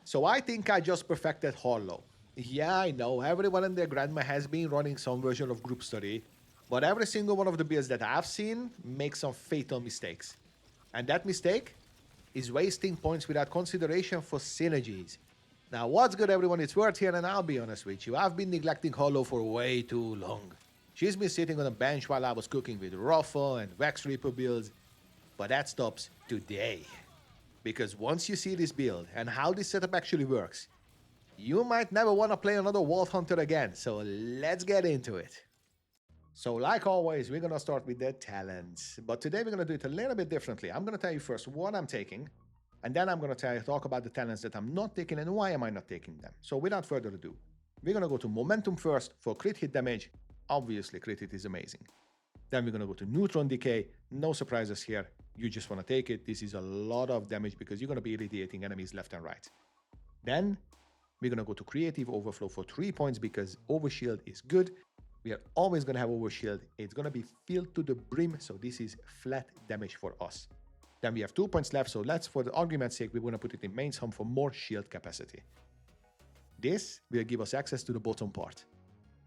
So I think I just perfected Harlowe. Yeah, I know everyone and their grandma has been running some version of group study, but every single one of the builds that I've seen makes some fatal mistakes. And that mistake is wasting points without consideration for synergies. Now, what's good, everyone? It's Word here, and I'll be honest with you. I've been neglecting Hollow for way too long. She's been sitting on a bench while I was cooking with Ruffle and Vex Reaper builds, but that stops today. Because once you see this build and how this setup actually works, you might never want to play another Wolf Hunter again, so let's get into it. So like always, we're going to start with the talents, but today we're going to do it a little bit differently. I'm going to tell you first what I'm taking, and then I'm going to talk about the talents that I'm not taking and why am I not taking them. So without further ado, we're going to go to Momentum first for crit hit damage. Obviously, crit hit is amazing. Then we're going to go to Neutron Decay. No surprises here. You just want to take it. This is a lot of damage because you're going to be irradiating enemies left and right. Then we're going to go to Creative Overflow for 3 points because Overshield is good. We are always going to have Overshield. It's going to be filled to the brim, so this is flat damage for us. Then we have 2 points left, so let's, for the argument's sake, we're going to put it in Main's Hum for more shield capacity. This will give us access to the bottom part.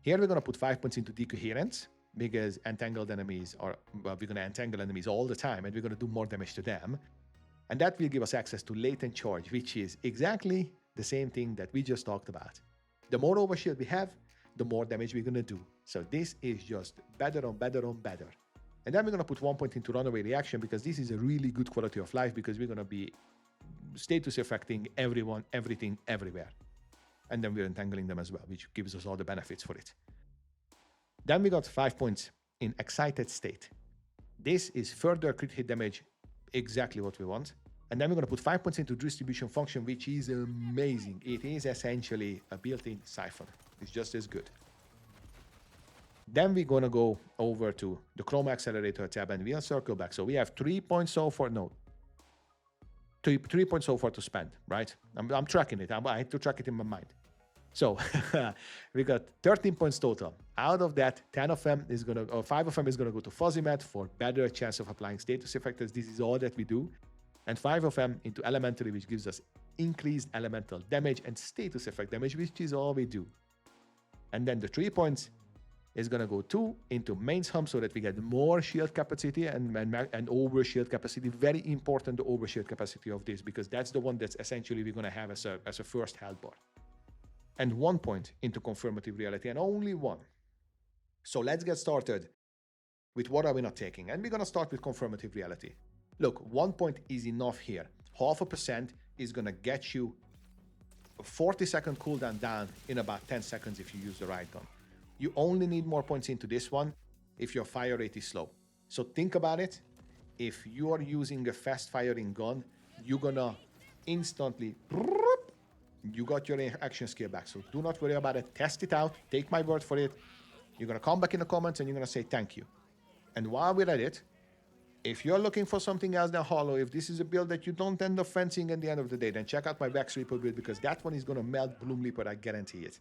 Here we're going to put 5 points into Decoherence, because entangled enemies are, well, we're going to entangle enemies all the time, and we're going to do more damage to them. And that will give us access to Latent Charge, which is exactly the same thing that we just talked about. The more Overshield we have, the more damage we're going to do. So this is just better on better on better. And then we're going to put 1 point into Runaway Reaction because this is a really good quality of life because we're going to be status affecting everyone, everything, everywhere. And then we're entangling them as well, which gives us all the benefits for it. Then we got 5 points in Excited State. This is further crit hit damage, exactly what we want. And then we're going to put 5 points into Distribution Function, which is amazing. It is essentially a built-in siphon. It's just as good. Then we're going to go over to the Chroma Accelerator tab and we'll circle back. So we have 3 points so far. No, 3 points so far to spend, right? I'm tracking it. I had to track it in my mind. So we got 13 points total. Out of that, 10 of them is going to, or 5 of them is going to go to Fuzzy Mat for better chance of applying status effects. This is all that we do. And 5 of them into Elementary, which gives us increased elemental damage and status effect damage, which is all we do. And then the 3 points is going to go 2 into Main's Hum so that we get more shield capacity and over shield capacity. Very important, the over shield capacity of this, because that's the one that's essentially we're going to have as a first health bar. And 1 point into Confirmative Reality, and only 1. So let's get started with what are we not taking. And we're going to start with Confirmative Reality. Look, 1 point is enough here. 0.5% is going to get you a 40-second cooldown down in about 10 seconds if you use the right gun. You only need more points into this one if your fire rate is slow. So think about it. If you are using a fast firing gun, you're going to instantly, you got your action skill back. So do not worry about it. Test it out. Take my word for it. You're going to come back in the comments and you're going to say thank you. And while we're at it, if you're looking for something else than Hollow, if this is a build that you don't end up fencing at the end of the day, then check out my Vex Reaper build because that one is going to melt Bloom Leaper, I guarantee it.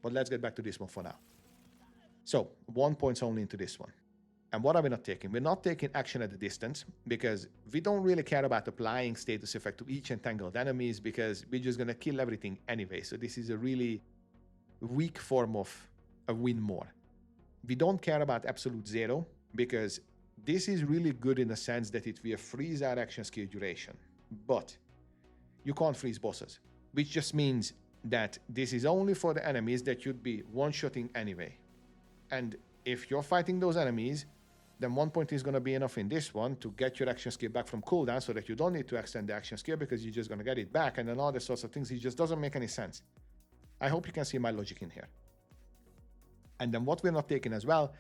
But let's get back to this one for now. So 1 point only into this one. And what are we not taking? We're not taking action at a distance because we don't really care about applying status effect to each entangled enemies because we're just going to kill everything anyway. So this is a really weak form of a win more. We don't care about absolute zero because this is really good in the sense that it will freeze our action skill duration. But you can't freeze bosses, which just means that this is only for the enemies that you'd be one-shotting anyway. And if you're fighting those enemies, then 1 point is going to be enough in this one to get your action skill back from cooldown so that you don't need to extend the action skill because you're just going to get it back and then all these sorts of things. It just doesn't make any sense. I hope you can see my logic in here. And then what we're not taking as well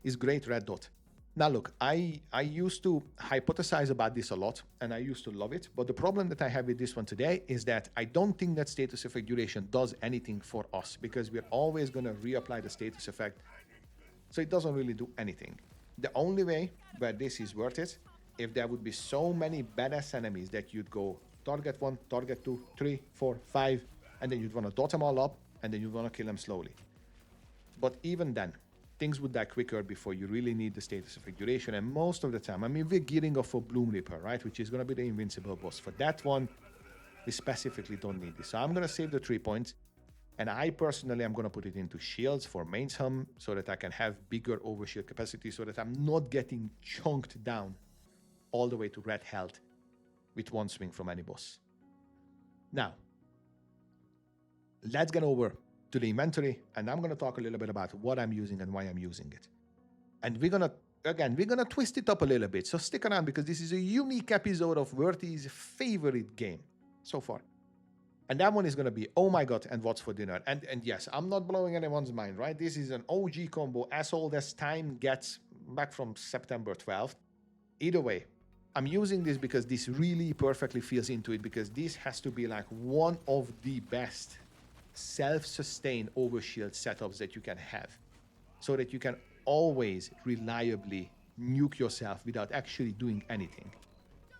is Great Red Dot. Now look, I used to hypothesize about this a lot and I used to love it, but the problem that I have with this one today is that I don't think that status effect duration does anything for us because we're always going to reapply the status effect, so it doesn't really do anything. The only way where this is worth it, if there would be so many badass enemies that you'd go target 1, target 2, 3, 4, 5, and then you'd want to dot them all up and then you'd want to kill them slowly. But even then, things would die quicker before you really need the status effect duration. And most of the time, I mean, we're gearing up for Bloom Reaper, right? Which is going to be the invincible boss. For that one, We specifically don't need this. So I'm going to save the 3 points. And I personally am going to put it into shields for mains hum so that I can have bigger overshield capacity so that I'm not getting chunked down all the way to red health with one swing from any boss. Now, let's get over to the inventory, and I'm going to talk a little bit about what I'm using and why I'm using it. And we're going to twist it up a little bit. So stick around because this is a unique episode of Verti's favorite game so far. And that one is going to be, oh my god, and what's for dinner? And yes, I'm not blowing anyone's mind, right? This is an OG combo as old as time gets, back from September 12th. Either way, I'm using this because this really perfectly feels into it, because this has to be like one of the best self-sustained overshield setups that you can have, so that you can always reliably nuke yourself without actually doing anything.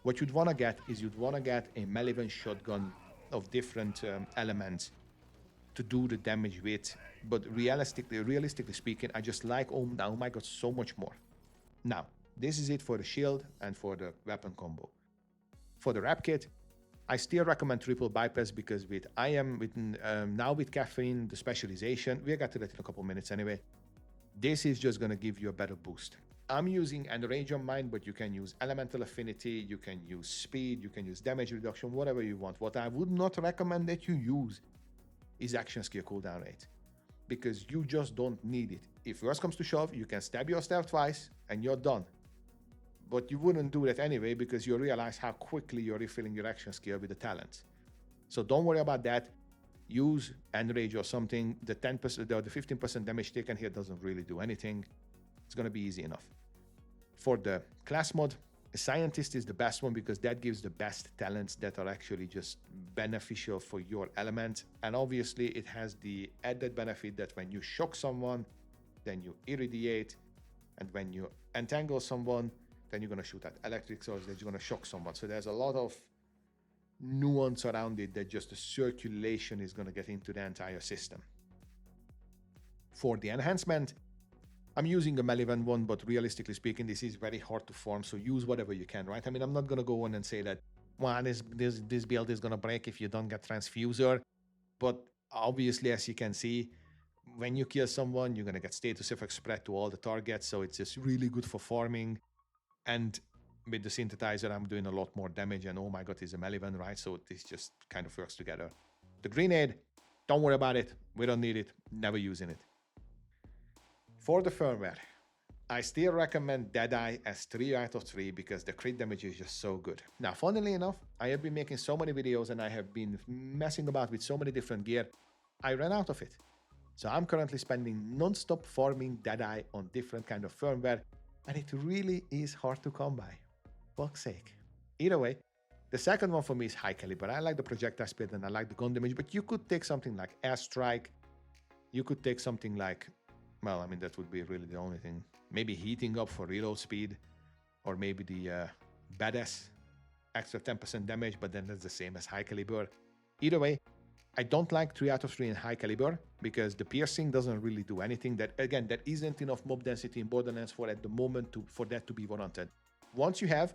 What you'd want to get is you'd want to get a Malivan shotgun of different elements to do the damage with, but realistically speaking, I just like oh my god so much more. Now, this is it for the shield and for the weapon combo. For the rap kit, I still recommend triple bypass because now with caffeine, the specialization, we'll get to that in a couple minutes anyway. This is just going to give you a better boost. I'm using enrage on mine, but you can use elemental affinity, you can use speed, you can use damage reduction, whatever you want. What I would not recommend that you use is action skill cooldown rate, because you just don't need it. If worse comes to shove, you can stab yourself twice and you're done. But you wouldn't do that anyway because you realize how quickly you're refilling your action skill with the talents. So don't worry about that. Use enrage or something. The 10% or the 15% damage taken here doesn't really do anything. It's going to be easy enough. For the class mod, a scientist is the best one because that gives the best talents that are actually just beneficial for your element. And obviously it has the added benefit that when you shock someone, then you irradiate. And when you entangle someone, then you're going to shoot at electric source, that you're going to shock someone. So there's a lot of nuance around it that just the circulation is going to get into the entire system. For the enhancement, I'm using a Malivan one, but realistically speaking, this is very hard to form, so use whatever you can, right? I mean, I'm not going to go on and say that, well, this build is going to break if you don't get Transfuser, but obviously, as you can see, when you kill someone, you're going to get status effect spread to all the targets, so it's just really good for farming. And with the synthesizer, I'm doing a lot more damage, and oh my god, it's a Malivan, right? So this just kind of works together. The grenade, don't worry about it. We don't need it. Never using it. For the firmware, I still recommend Deadeye as 3 out of 3 because the crit damage is just so good. Now, funnily enough, I have been making so many videos and I have been messing about with so many different gear, I ran out of it. So I'm currently spending non-stop farming Deadeye on different kind of firmware, and it really is hard to come by. Fuck's sake. Either way, the second one for me is high caliber. I like the projectile speed and I like the gun damage, but you could take something like airstrike. You could take something like, well, I mean, that would be really the only thing. Maybe heating up for reload speed, or maybe the badass extra 10% damage, but then that's the same as high caliber. Either way, I don't like 3 out of 3 in high caliber because the piercing doesn't really do anything. That, again, there isn't enough mob density in Borderlands for at the moment for that to be warranted. Once you have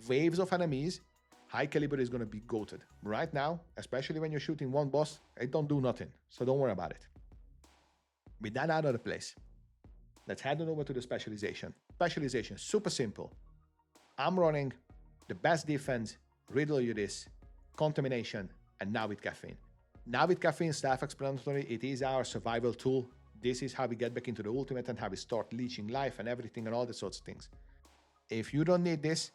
waves of enemies, high caliber is going to be goated. Right now, especially when you're shooting one boss, it don't do nothing, so don't worry about it. With that out of the place, let's head on over to the specialization. Specialization, super simple. I'm running the best defense, riddle you this, contamination, and now with caffeine. Now with caffeine, self-explanatory, it is our survival tool. This is how we get back into the ultimate and how we start leeching life and everything and all the sorts of things. If you don't need this,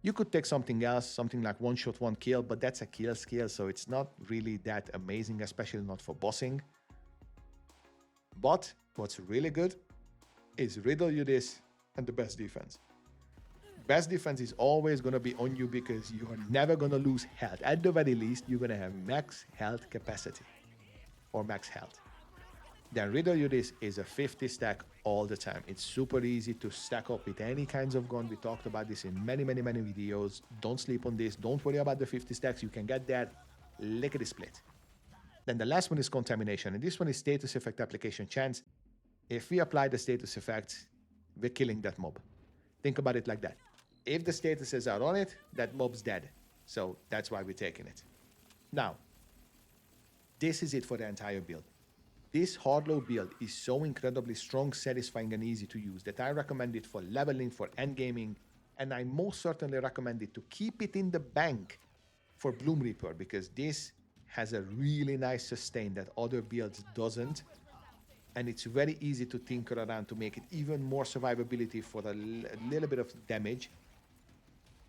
you could take something else, something like one shot, one kill, but that's a kill skill, so it's not really that amazing, especially not for bossing. But what's really good is riddle you this and the best defense. Best defense is always going to be on you because you are never going to lose health. At the very least, you're going to have max health capacity or max health. Then riddle you this is a 50 stack all the time. It's super easy to stack up with any kinds of gun. We talked about this in many videos. Don't sleep on this. Don't worry about the 50 stacks. You can get that lickety split. Then the last one is contamination, and this one is status effect application chance. If we apply the status effects, we're killing that mob. Think about it like that. If the statuses are on it, that mob's dead. So that's why we're taking it. Now, this is it for the entire build. This Harlowe build is so incredibly strong, satisfying, and easy to use that I recommend it for leveling, for endgaming, and I most certainly recommend it to keep it in the bank for Bloom Reaper, because this has a really nice sustain that other builds doesn't, and it's very easy to tinker around to make it even more survivability for a little bit of damage.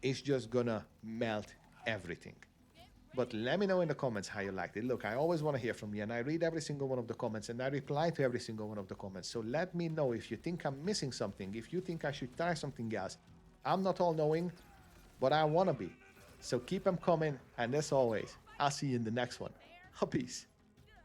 It's just gonna melt everything. But let me know in the comments how you liked it. Look, I always want to hear from you, and I read every single one of the comments, and I reply to every single one of the comments. So let me know if you think I'm missing something, if you think I should try something else. I'm not all-knowing, but I want to be. So keep them coming, and as always, I'll see you in the next one. Peace.